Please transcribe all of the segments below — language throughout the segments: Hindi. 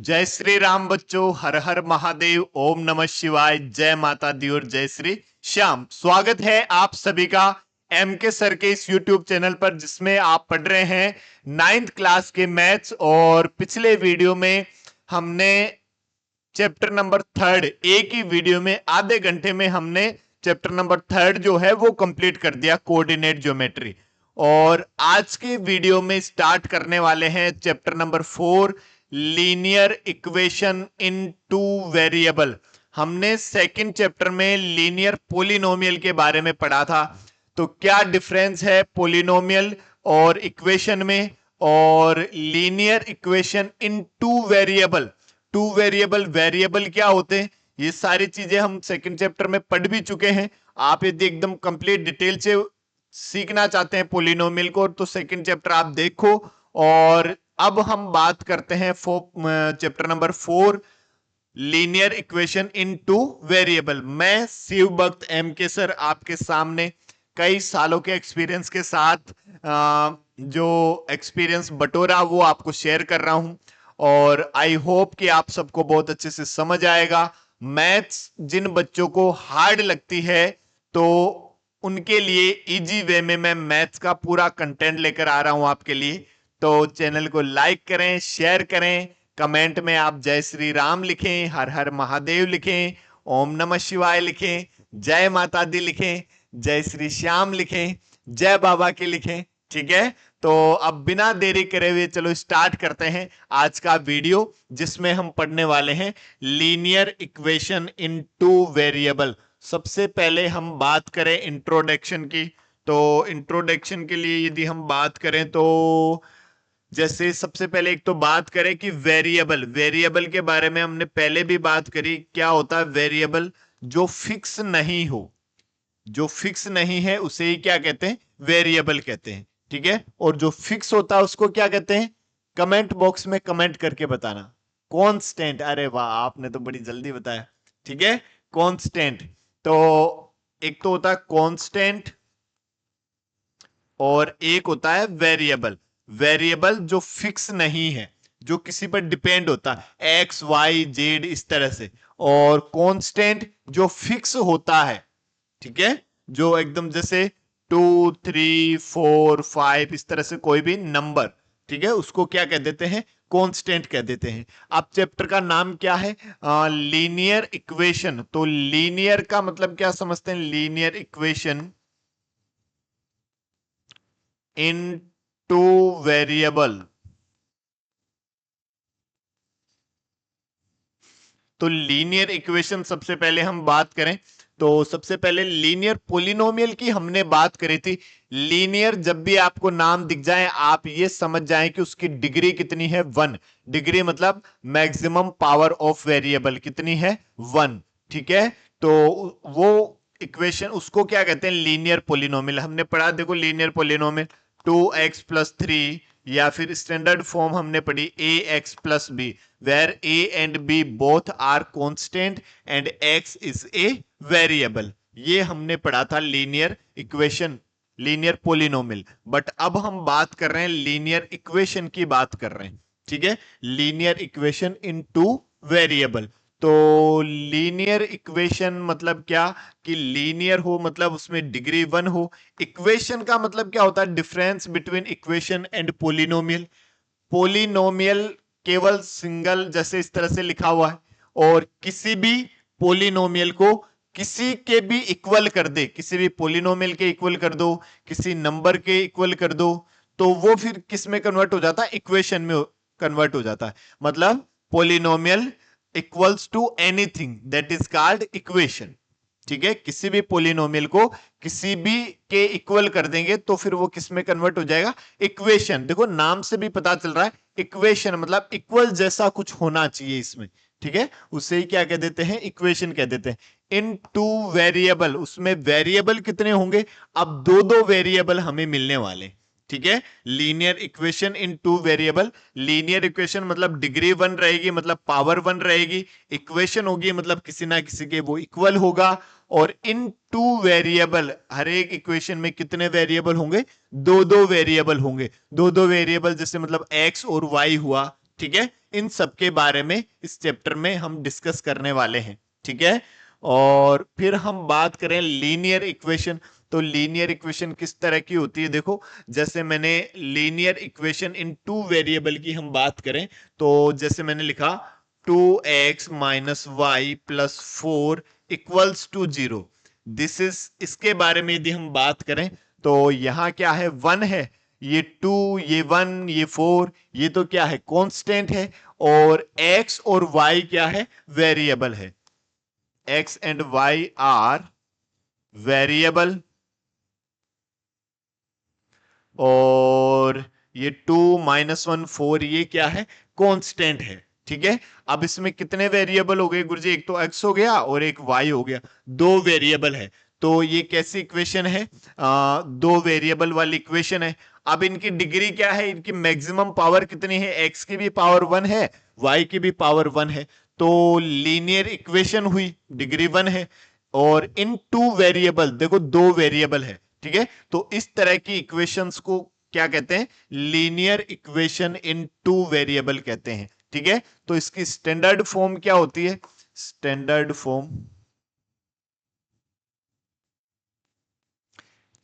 जय श्री राम बच्चों, हर हर महादेव, ओम नमः शिवाय, जय माता दी और जय श्री श्याम। स्वागत है आप सभी का एम के सर के इस यूट्यूब चैनल पर, जिसमें आप पढ़ रहे हैं 9th क्लास के मैथ्स। और पिछले वीडियो में हमने चैप्टर नंबर 3 एक ही वीडियो में आधे घंटे में हमने चैप्टर नंबर 3 जो है वो कंप्लीट कर दिया, कोऑर्डिनेट ज्योमेट्री। और आज के वीडियो में स्टार्ट करने वाले हैं chapter number 4, linear equation in two variable. हमने सेकंड चैप्टर में लीनियर पोलिनोमियल के बारे में पढ़ा था। तो क्या डिफरेंस है पोलिनोमियल और इक्वेशन में, और linear equation in two variable. Two variable, variable क्या होते हैं, ये सारी चीजें हम सेकंड चैप्टर में पढ़ भी चुके हैं। आप यदि एकदम कंप्लीट डिटेल से सीखना चाहते हैं पोलिनोमियल को, तो सेकंड चैप्टर आप देखो। और अब हम बात करते हैं chapter number 4, linear equation in two variable. मैं शिव भक्त एम के सर आपके सामने कई सालों के एक्सपीरियंस के साथ जो एक्सपीरियंस बटोरा वो आपको शेयर कर रहा हूं। और आई होप कि आप सबको बहुत अच्छे से समझ आएगा। मैथ्स जिन बच्चों को हार्ड लगती है, तो उनके लिए इजी वे में मैं मैथ्स का पूरा कंटेंट लेकर आ रहा हूं आपके लिए। तो चैनल को लाइक करें, शेयर करें, कमेंट में आप जय श्री राम लिखें, हर हर महादेव लिखें, ओम नमः शिवाय लिखें, जय माता दी लिखें, जय श्री श्याम लिखें, जय बाबा की लिखें। ठीक है, तो अब बिना देरी करे हुए चलो स्टार्ट करते हैं आज का वीडियो, जिसमें हम पढ़ने वाले हैं linear equation in two variable. सबसे पहले हम बात करें इंट्रोडक्शन की। तो इंट्रोडक्शन के लिए यदि हम बात करें, तो जैसे सबसे पहले एक तो बात करें कि वेरिएबल, वेरिएबल के बारे में हमने पहले भी बात करी। क्या होता है वेरिएबल? जो फिक्स नहीं हो, जो फिक्स नहीं है उसे ही क्या कहते हैं? वेरिएबल कहते हैं। ठीक है, और जो फिक्स होता है उसको क्या कहते हैं? कमेंट बॉक्स में कमेंट करके बताना। कांस्टेंट। अरे वाह, आपने तो बड़ी जल्दी बताया। ठीक है, कांस्टेंट। तो एक तो होता है कांस्टेंट और एक होता है वेरिएबल। वेरिएबल जो फिक्स नहीं है, जो किसी पर डिपेंड होता है, एक्स वाई जेड इस तरह से। और कांस्टेंट जो फिक्स होता है। ठीक है, जो एकदम जैसे 2 3 4 5 इस तरह से कोई भी नंबर, ठीक है, उसको क्या कह देते हैं? कांस्टेंट कह देते हैं। अब चैप्टर का नाम क्या है? Linear equation. तो लीनियर का मतलब क्या समझते हैं? Linear equation in two variable. तो लीनियर इक्वेशन सबसे पहले हम बात करें, तो सबसे पहले लीनियर पोलिनोमियल की हमने बात करी थी। लीनियर जब भी आपको नाम दिख जाए, आप ये समझ जाएं कि उसकी डिग्री कितनी है? 1 डिग्री, मतलब मैक्सिमम पावर ऑफ वेरिएबल कितनी है? 1। ठीक है, तो वो इक्वेशन, उसको क्या कहते हैं? Linear polynomial. हमने पढ़ा, देखो लीनियर पोलिनोमियल 2x+3, या फिर स्टैंडर्ड फॉर्म हमने पढ़ी ax+b, where a and b both are constant and x is a variable। ये हमने पढ़ा था linear equation, linear polynomial. But अब हम बात कर रहे हैं लीनियर इक्वेशन की बात कर रहे हैं। ठीक है, linear equation in two variable. तो लीनियर इक्वेशन मतलब क्या? कि लीनियर हो मतलब उसमें डिग्री 1 हो। इक्वेशन का मतलब क्या होता है? Difference between equation and polynomial. Polynomial केवल सिंगल, जैसे इस तरह से लिखा हुआ है, और किसी भी पोलिनोमियल को किसी के भी इक्वल कर दे, किसी भी पोलिनोमियल के इक्वल कर दो, किसी नंबर के इक्वल कर दो, तो वो फिर किस में कन्वर्ट हो जाता है? इक्वेशन में कन्वर्ट हो जाता है। मतलब polynomial equals to anything, that is called equation. ठीक है, किसी भी पोलिनोमियल को किसी भी के इक्वल कर देंगे तो फिर वो किस में कन्वर्ट हो जाएगा? इक्वेशन। देखो नाम से भी पता चल रहा है, इक्वेशन मतलब इक्वल जैसा कुछ होना चाहिए इसमें। ठीक है, उसे ही क्या कह देते हैं? इक्वेशन कह देते हैं। इन टू वेरिएबल, उसमें वेरिएबल कितने होंगे? अब दो दो वेरिएबल हमें मिलने वाले। ठीक है, linear equation in two variable. Linear equation मतलब डिग्री 1 रहेगी, मतलब पावर 1 रहेगी। इक्वेशन होगी मतलब किसी ना किसी के वो इक्वल होगा। और इन टू वेरिएबल, हर एक इक्वेशन में कितने वेरिएबल होंगे? दो दो वेरिएबल होंगे। दो दो वेरिएबल जैसे मतलब एक्स और वाई हुआ। ठीक है, इन सब के बारे में इस चैप्टर में हम डिस्कस करने वाले हैं। ठीक है, और फिर हम बात करें लीनियर इक्वेशन। तो लीनियर इक्वेशन किस तरह की होती है, देखो जैसे मैंने linear equation in two variable की हम बात करें, तो जैसे मैंने लिखा 2x minus y plus 4 equals to 0। This is, इसके बारे में यदि हम बात करें तो यहां क्या है, 1 है, ये 2, ये 1, ये 4, ये तो क्या है, कांस्टेंट है, और x और y क्या है, वेरिएबल है। x and y are variable, और ये 2 माइनस 1 4 ये क्या है, कांस्टेंट है। ठीक है, अब इसमें कितने वेरिएबल हो गए गुरुजी, एक तो x हो गया और एक y हो गया, दो वेरिएबल है। तो ये कैसी इक्वेशन है, दो वेरिएबल वाली इक्वेशन है। अब इनकी डिग्री क्या है, इनकी मैक्सिमम पावर कितनी है, x की भी पावर 1 है, y की भी पावर 1 है, तो लीनियर इक्वेशन हुई, डिग्री 1 है। और इन टू वेरिएबल, देखो दो वेरिएबल है, ठीक है, तो इस तरह की इक्वेशंस को क्या कहते हैं, linear equation in two variable कहते हैं। ठीक है, तो इसकी स्टैंडर्ड फॉर्म क्या होती है,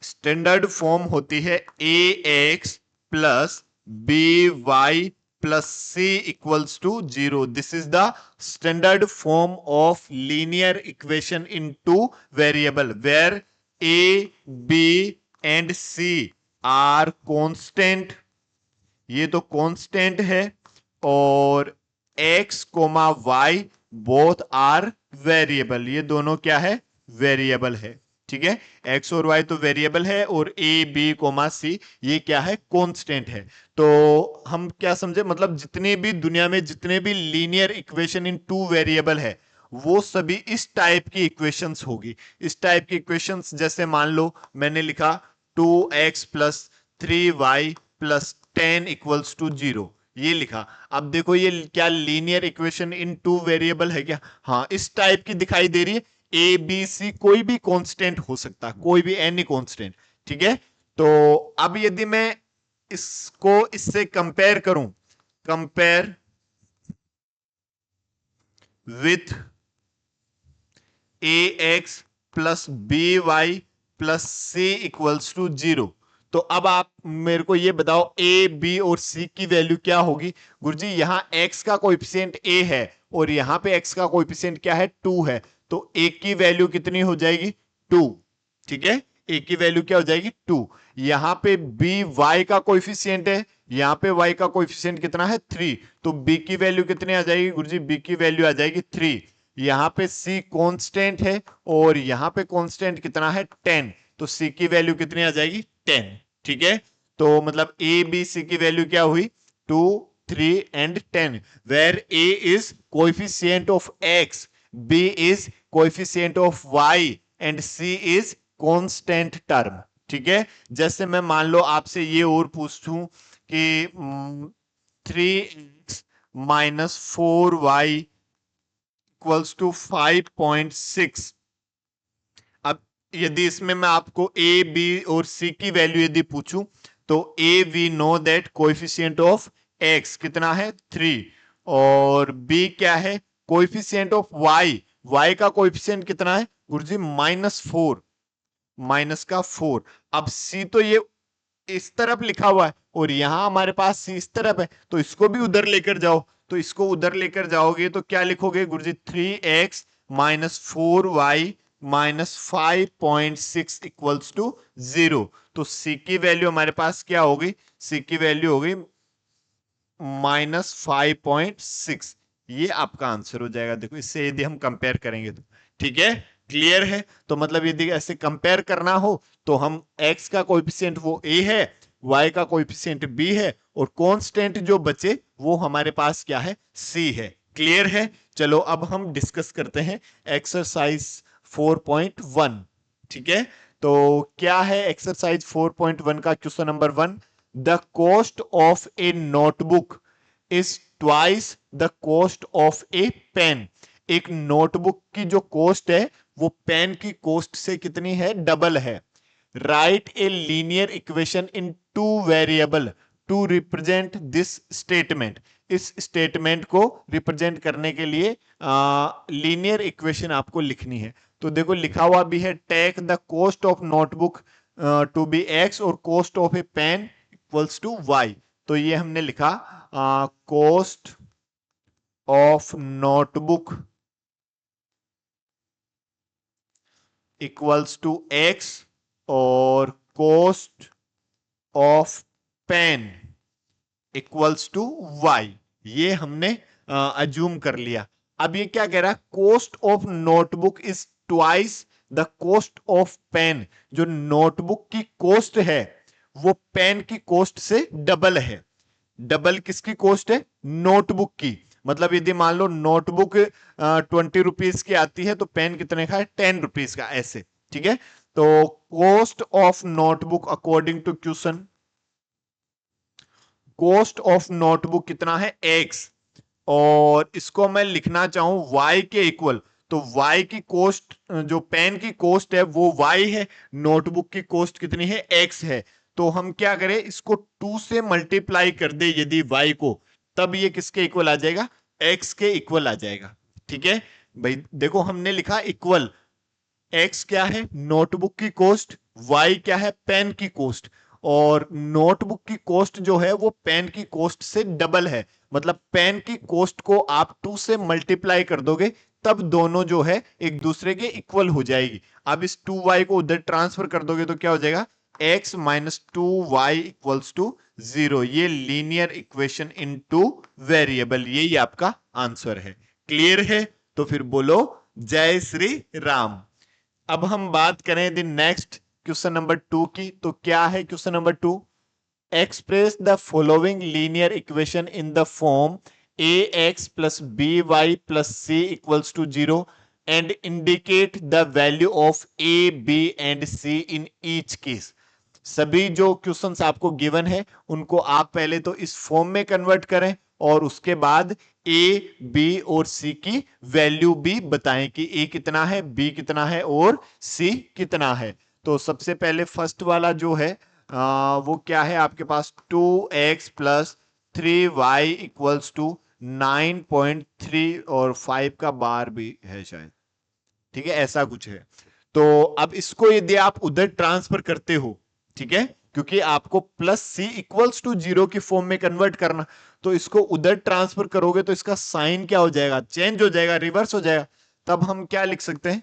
स्टैंडर्ड फॉर्म होती है A x plus B Y plus C equals to 0। This is the standard form of linear equation in two variable where A B and C are constant, ये तो कांस्टेंट है, और x comma y both are variable, ये दोनों क्या है, वेरिएबल है। ठीक है, x और y तो वेरिएबल है, और a b कोमा c ये क्या है, कांस्टेंट है। तो हम क्या समझे, मतलब जितने भी दुनिया में जितने भी linear equation in two variable है वो सभी इस टाइप की इक्वेशंस होगी। इस टाइप की इक्वेशंस जैसे मान लो मैंने लिखा 2x plus 3y plus 10 equals to 0, ये लिखा। अब देखो ये क्या linear equation in two variable है क्या, हाँ इस टाइप की दिखाई दे रही है। ए बी सी कोई भी कांस्टेंट हो सकता है, कोई भी एनी कांस्टेंट। ठीक है, तो अब यदि मैं इसको इससे कंपेयर करूं, compare with a x plus B Y plus C equals to 0, तो अब आप मेरे को ये बताओ ए बी और सी की वैल्यू क्या होगी। गुरुजी यहां x का कोएफिशिएंट a है और यहां पे x का कोएफिशिएंट क्या है, 2 है, तो a की वैल्यू कितनी हो जाएगी, 2। ठीक है, a की वैल्यू क्या हो जाएगी, 2। यहां पे b y का कोएफिशिएंट है, यहां पे y का कोएफिशिएंट कितना है, 3, तो b की वैल्यू कितनी आ जाएगी गुरुजी, b की वैल्यू आ जाएगी 3। यहां पे c कांस्टेंट है और यहां पे कांस्टेंट कितना है, 10, तो c की वैल्यू कितनी आ जाएगी, 10। ठीक है, तो मतलब ए बी सी की वैल्यू क्या हुई, 2, 3 and 10, where a is coefficient of x, b is coefficient of y and c is constant term. ठीक है, जैसे मैं मान लो आपसे ये और पूछूं कि 3x minus 4y equals to 5.6, अब यदि इसमें मैं आपको ए बी और सी की वैल्यू यदि पूछूं, तो a we know that coefficient of x कितना है, 3, और बी क्या है, कोएफिशिएंट ऑफ वाई, वाई का कोएफिशिएंट कितना है गुरुजी, -4, माइनस का 4। अब सी तो ये इस तरफ लिखा हुआ है और यहां हमारे पास सी इस तरफ है, तो इसको भी उधर लेकर जाओ, तो इसको उधर लेकर जाओगे तो क्या लिखोगे गुरुजी, 3x minus 4y minus 5.6 equals to 0। तो c की वैल्यू हमारे पास क्या होगी, c की वैल्यू होगी -5.6, ये आपका आंसर हो जाएगा। देखो इससे यदि हम कंपेयर करेंगे तो, ठीक है, क्लियर है। तो मतलब यदि ऐसे कंपेयर करना हो तो हम x का कोएफिशिएंट वो a है, y का कोएफिशिएंट b है, और कांस्टेंट जो बचे वो हमारे पास क्या है, c है। क्लियर है, चलो अब हम डिस्कस करते हैं एक्सरसाइज 4.1। ठीक है, तो क्या है एक्सरसाइज 4.1 का question number 1, the cost of a notebook is twice the cost of a pen. एक नोटबुक की जो कॉस्ट है वो पेन की कॉस्ट से कितनी है, डबल है। Write a linear equation in two variable to represent this statement, इस स्टेटमेंट को रिप्रेजेंट करने के लिए लीनियर इक्वेशन आपको लिखनी है। तो देखो लिखा हुआ भी है, take the cost of notebook to be X और cost of a pen equals to Y. तो ये हमने लिखा cost of notebook equals to X और cost of pen equals to Y, ये हमने अज्यूम कर लिया। अब ये क्या कह रहा है, cost of notebook is twice the cost of pen. जो नोटबुक की कॉस्ट है वो पेन की कॉस्ट से डबल है। डबल किसकी कॉस्ट है, नोटबुक की। मतलब यदि मान लो नोटबुक 20 रुपीज की आती है तो पेन कितने का है, 10 रुपीज का, ऐसे। ठीक है, तो cost of notebook according to question, cost of notebook कितना है, एक्स, और इसको मैं लिखना चाहूं y के इक्वल, तो y की कॉस्ट, जो पेन की कॉस्ट है वो y है, नोटबुक की कॉस्ट कितनी है, x है। तो हम क्या करें, इसको 2 से मल्टीप्लाई कर दे यदि y को, तब ये किसके इक्वल आ जाएगा, x के इक्वल आ जाएगा। ठीक है भाई, देखो हमने लिखा इक्वल, x क्या है, नोटबुक की कॉस्ट, y क्या है, पेन की कॉस्ट, और नोटबुक की कॉस्ट जो है वो पेन की कॉस्ट से डबल है। मतलब पेन की कॉस्ट को आप 2 से मल्टीप्लाई कर दोगे तब दोनों जो है एक दूसरे के इक्वल हो जाएगी। अब इस 2y को उधर ट्रांसफर कर दोगे तो क्या हो जाएगा, x minus 2y equals to 0। ये लीनियर इक्वेशन इनटू वेरिएबल, यही आपका आंसर है। क्लियर है? तो फिर बोलो जय श्री राम। अब हम बात करें द नेक्स्ट क्वेश्चन नंबर 2 की। तो क्या है question number 2, express the following linear equation in the form ax plus by plus c equals to 0 and indicate the value of a, b and c in each case। सभी जो क्वेश्चंस आपको गिवन है उनको आप पहले तो इस फॉर्म में कन्वर्ट करें और उसके बाद a, b और c की वैल्यू भी बताएं कि a कितना है, b कितना है और c कितना है। तो सबसे पहले फर्स्ट वाला जो है वो क्या है आपके पास, 2x plus 3y equals to 9.3 और 5 का बार भी है शायद। ठीक है, ऐसा कुछ है। तो अब इसको यदि आप उधर ट्रांसफर करते हो, ठीक है, क्योंकि आपको प्लस सी इक्वल्स टू 0 की फॉर्म में कन्वर्ट करना, तो इसको उधर ट्रांसफर करोगे तो इसका साइन क्या हो जाएगा, चेंज हो जाएगा, रिवर्स हो जाएगा। तब हम क्या लिख सकते हैं,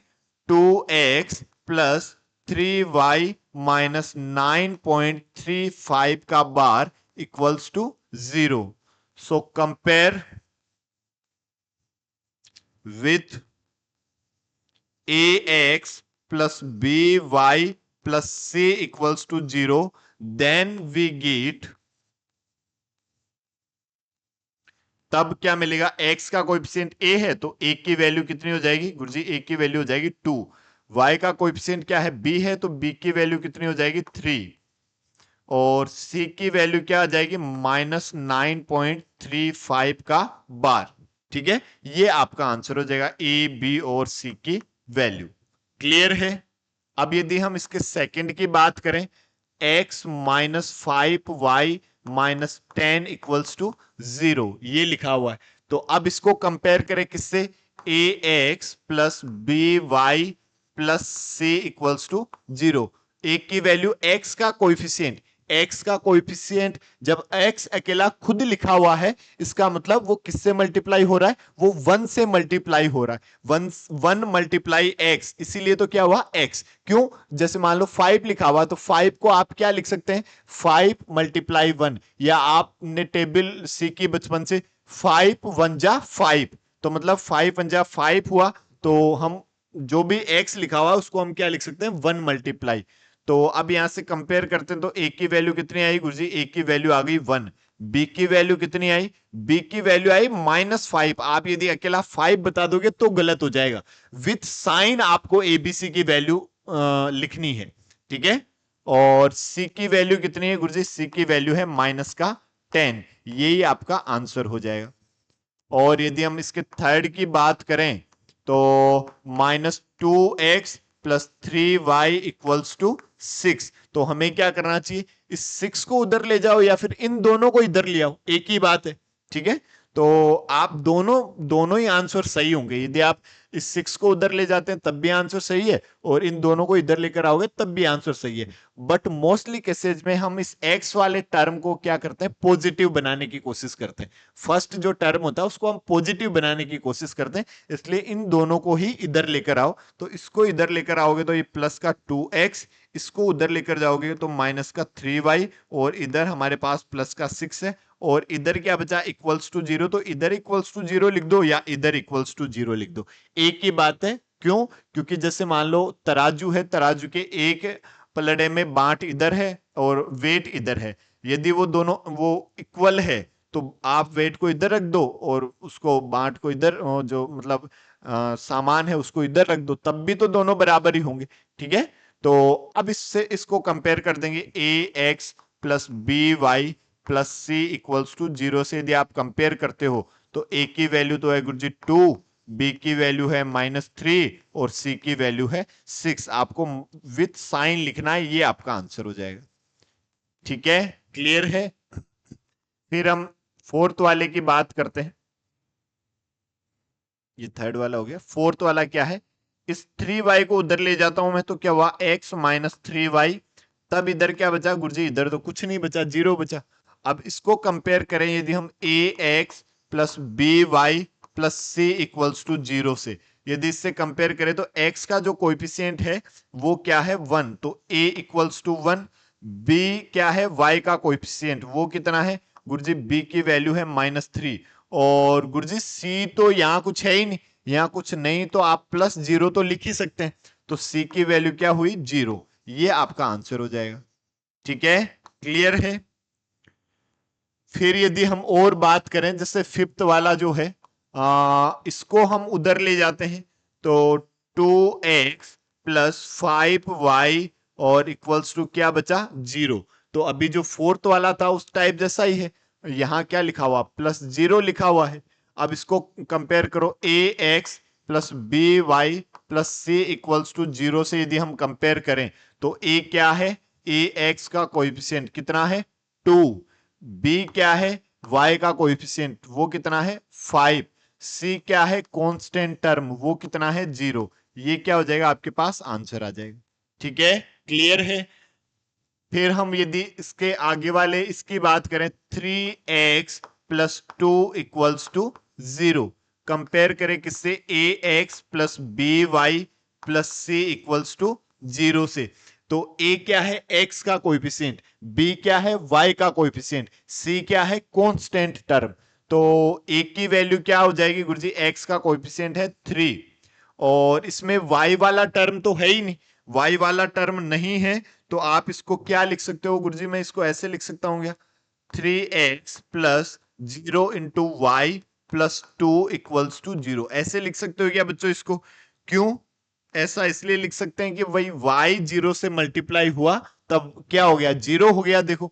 2x प्लस 3y माइनस 9.35 का बार equals to 0। So compare with ax plus by plus c equals to 0, then we get, तब क्या मिलेगा, x का कोएफिशिएंट a है तो a की वैल्यू कितनी हो जाएगी गुरुजी, a की वैल्यू हो जाएगी 2। y का कोएफिशिएंट क्या है, b है तो b की वैल्यू कितनी हो जाएगी 3, और c की वैल्यू क्या आ जाएगी माइनस 9.35 का बार। ठीक है, ये आपका आंसर हो जाएगा a, b और c की वैल्यू। क्लियर है? अब यदि हम इसके सेकंड की बात करें, x minus 5y minus 10 equals to 0, ये लिखा हुआ है। तो अब इसको कंपेयर करें किससे, ax plus by plus c equals to 0। एक की वैल्यू x का कोएफिशिएंट, x का कोएफिशिएंट जब x अकेला खुद लिखा हुआ है, इसका मतलब वो किससे मल्टीप्लाई हो रहा है, वो 1 से मल्टीप्लाई हो रहा है, 1 मल्टीप्लाई x, इसीलिए तो क्या हुआ x। क्यों, जैसे मान लो 5 लिखा हुआ तो 5 को आप क्या लिख सकते हैं, 5 मल्टीप्लाई 1, या आपने टेबल सीखी बचपन से 5 1 जा 5, तो मतलब 5 1 जा 5 हुआ, तो हम जो भी x लिखा हुआ उसको हम क्या लिख सकते हैं, 1 मल्टीप्लाई। तो अब यहां से कंपेयर करते हैं तो a की वैल्यू कितनी आई गुरुजी, a की वैल्यू आ गई 1, b की वैल्यू कितनी आई, b की वैल्यू आई -5। आप यदि अकेला 5 बता दोगे तो गलत हो जाएगा, विथ साइन आपको abc की वैल्यू लिखनी है। ठीक है, और c की वैल्यू कितनी है गुरुजी, c की वैल्यू है -10, यही आपका आंसर हो जाएगा। और यदि हम इसके थर्ड की बात करें तो -2x plus 3y equals to 6, तो हमें क्या करना चाहिए, इस 6 को उधर ले जाओ या फिर इन दोनों को इधर ले आओ, एक ही बात है। ठीक है, तो आप दोनों दोनों ही आंसर सही होंगे। यदि आप इस 6 को उधर ले जाते हैं तब भी आंसर सही है, और इन दोनों को इधर लेकर आओगे तब भी आंसर सही है। बट मोस्टली केसेज में हम इस x वाले टर्म को क्या करते हैं, पॉजिटिव बनाने की कोशिश करते हैं। फर्स्ट जो टर्म होता है उसको हम पॉजिटिव बनाने की कोशिश करते हैं, इसलिए इन दोनों को ही इधर लेकर आओ। तो इसको इधर लेकर आओगे तो ये प्लस का 2x, इसको उधर लेकर जाओगे तो माइनस का 3y, और इधर हमारे पास प्लस का 6 है, और इधर क्या बचा, इक्वल्स टू 0। तो इधर इक्वल्स टू 0 लिख दो या इधर इक्वल्स टू 0 लिख दो, एक ही बात है। क्यों? क्योंकि जैसे मान लो तराजू है, तराजू के एक पलड़े में बांट इधर है और वेट इधर है। यदि वो दोनों वो इक्वल है तो आप वेट को इधर रख दो और उसको बांट को इधर, जो मतलब सामान है उसको इधर रख दो, तब भी तो दोनों बराबर ही होंगे। ठीक है, तो अब इससे इसको कंपेयर कर देंगे, A x plus B Y plus C equals to 0 से यदि आप कंपेयर करते हो तो ए की वैल्यू तो है गुरुजी 2, बी की वैल्यू है -3 और सी की वैल्यू है 6। आपको विथ साइन लिखना है, ये आपका आंसर हो जाएगा। ठीक है, क्लियर है। फिर हम फोर्थ वाले की बात करते हैं। ये थर्ड वाला हो गया। फोर्थ वाला क्या है, इस 3y को उधर ले जाता हूं मैं तो क्या हुआ, x माइनस 3y। तब इधर क्या बचा गुरुजी, इधर तो कुछ नहीं बचा, 0 बचा। अब इसको कंपेयर करें यदि हम ax plus B Y plus C equals to 0 से, यदि इससे कंपेयर करें तो x का जो कोएफिशिएंट है वो क्या है, 1, तो a इक्वल्स टू 1। b क्या है, y का कोएफिशिएंट वो कितना है गुरुजी, b की वैल्यू है -3। और गुरुजी सी तो यहां कुछ है ही नहीं, यहां कुछ नहीं तो आप प्लस 0 तो लिख ही सकते हैं, तो सी की वैल्यू क्या हुई, 0। ये आपका आंसर हो जाएगा। ठीक है, क्लियर है। फिर यदि हम और बात करें, जैसे फिफ्थ वाला जो है, इसको हम उधर ले जाते हैं तो 2x प्लस 5y और इक्वल्स टू क्या बचा, 0। तो अभी जो फोर्थ वाला था उस टाइप जैसा ही है, यहां क्या लिखा हुआ, +0 लिखा हुआ है। अब इसको कंपेयर करो, ax plus B Y plus C equals to 0 से यदि हम कंपेयर करें तो a क्या है, ax का कोएफिशिएंट कितना है, 2। बी क्या है, y का कोएफिशिएंट वो कितना है, 5। सी क्या है, कांस्टेंट टर्म वो कितना है, 0। ये क्या हो जाएगा, आपके पास आंसर आ जाएगा। ठीक है, क्लियर है। फिर हम यदि इसके आगे वाले इसकी बात करें, 3x plus 2 equals to 0, compare करें किससे, ax plus B Y plus C equals to 0 से। तो a क्या है, x का कोएफिशिएंट, b क्या है, y का कोएफिशिएंट, c क्या है, कांस्टेंट टर्म। तो a की वैल्यू क्या हो जाएगी गुरुजी, x का कोएफिशिएंट है 3, और इसमें y वाला टर्म तो है ही नहीं, y वाला टर्म नहीं है, तो आप इसको क्या लिख सकते हो गुरुजी, मैं इसको ऐसे लिख सकता हूं क्या, 3x plus 0 into y plus 2 equals to 0, ऐसे लिख सकते हो क्या बच्चों इसको। क्यों ऐसा इसलिए लिख सकते हैं कि वही y 0 से मल्टीप्लाई हुआ तब क्या हो गया, 0 हो गया। देखो,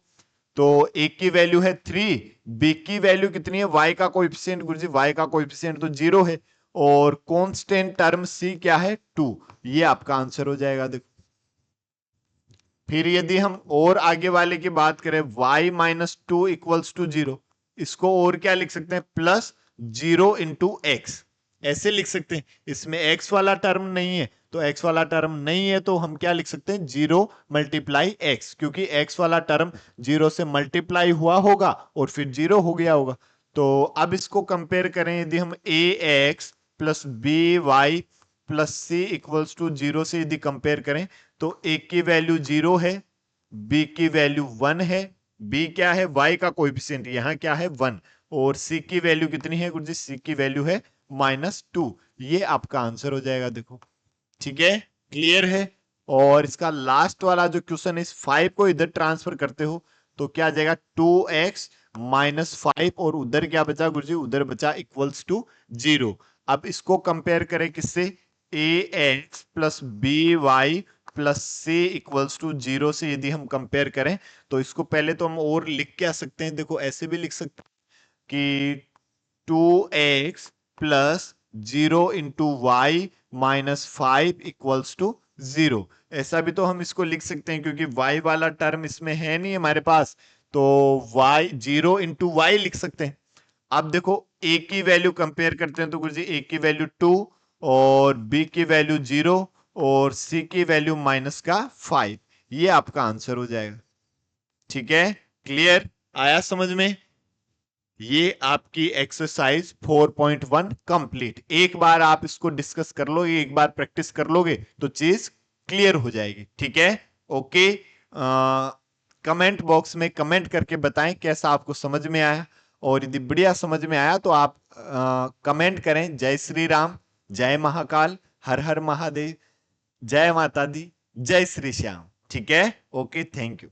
तो एक की वैल्यू है 3, बी की वैल्यू कितनी है, y का कोएफिशिएंट गुरुजी, y का कोएफिशिएंट तो 0 है, और कांस्टेंट टर्म c क्या है, 2। ये आपका आंसर हो जाएगा। देखो, फिर यदि हम और आगे वाले की बात करें, y माइनस 2 इक्वल्स टू 0, इसको और क्या लिख सकते हैं, प्लस 0 इंटू एक्स, ऐसे लिख सकते हैं। इसमें x वाला टर्म नहीं है, तो x वाला टर्म नहीं है तो हम क्या लिख सकते हैं, 0 मल्टीप्लाई x, क्योंकि x वाला टर्म 0 से मल्टीप्लाई हुआ होगा और फिर 0 हो गया होगा। तो अब इसको कंपेयर करें, यदि हम ax plus B Y plus C equals to 0 से यदि कंपेयर करें तो a की वैल्यू 0 है, b की वैल्यू 1 है, b क्या है, y का कोएफिशिएंट यहां क्या है, 1, और c की वैल्यू कितनी है गुरुजी, c की वैल्यू है -2। ये आपका आंसर हो जाएगा। देखो, ठीक है, क्लियर है। और इसका लास्ट वाला जो क्वेश्चन है, इस 5 को इधर ट्रांसफर करते हो तो क्या आ जाएगा, 2x माइनस 5, और उधर क्या बचा गुरुजी, उधर बचा इक्वल्स टू 0। अब इसको कंपेयर करें किससे, ax plus B Y plus C equals to 0 से यदि हम कंपेयर करें तो इसको पहले तो हम और लिख क्या सकते हैं, देखो ऐसे भी लिख सकते हैं कि 2x plus 0 into y minus 5 equals to 0। ऐसा भी तो हम इसको लिख सकते हैं क्योंकि y वाला टर्म इसमें है नहीं हमारे पास, तो y 0 इंटू वाई लिख सकते हैं। अब देखो a की वैल्यू कंपेयर करते हैं तो गुरुजी a की वैल्यू 2 और b की वैल्यू 0 और c की वैल्यू -5, ये आपका आंसर हो जाएगा। ठीक है, क्लियर, आया समझ में? ये आपकी एक्सरसाइज 4.1 कंप्लीट। एक बार आप इसको डिस्कस कर लो, एक बार प्रैक्टिस कर लोगे तो चीज क्लियर हो जाएगी। ठीक है, ओके। कमेंट बॉक्स में कमेंट करके बताएं कैसा आपको समझ में आया, और यदि बढ़िया समझ में आया तो आप कमेंट करें जय श्री राम, जय महाकाल, हर हर महादेव, जय माता दी, जय श्री श्याम। ठीक है, ओके, थैंक यू।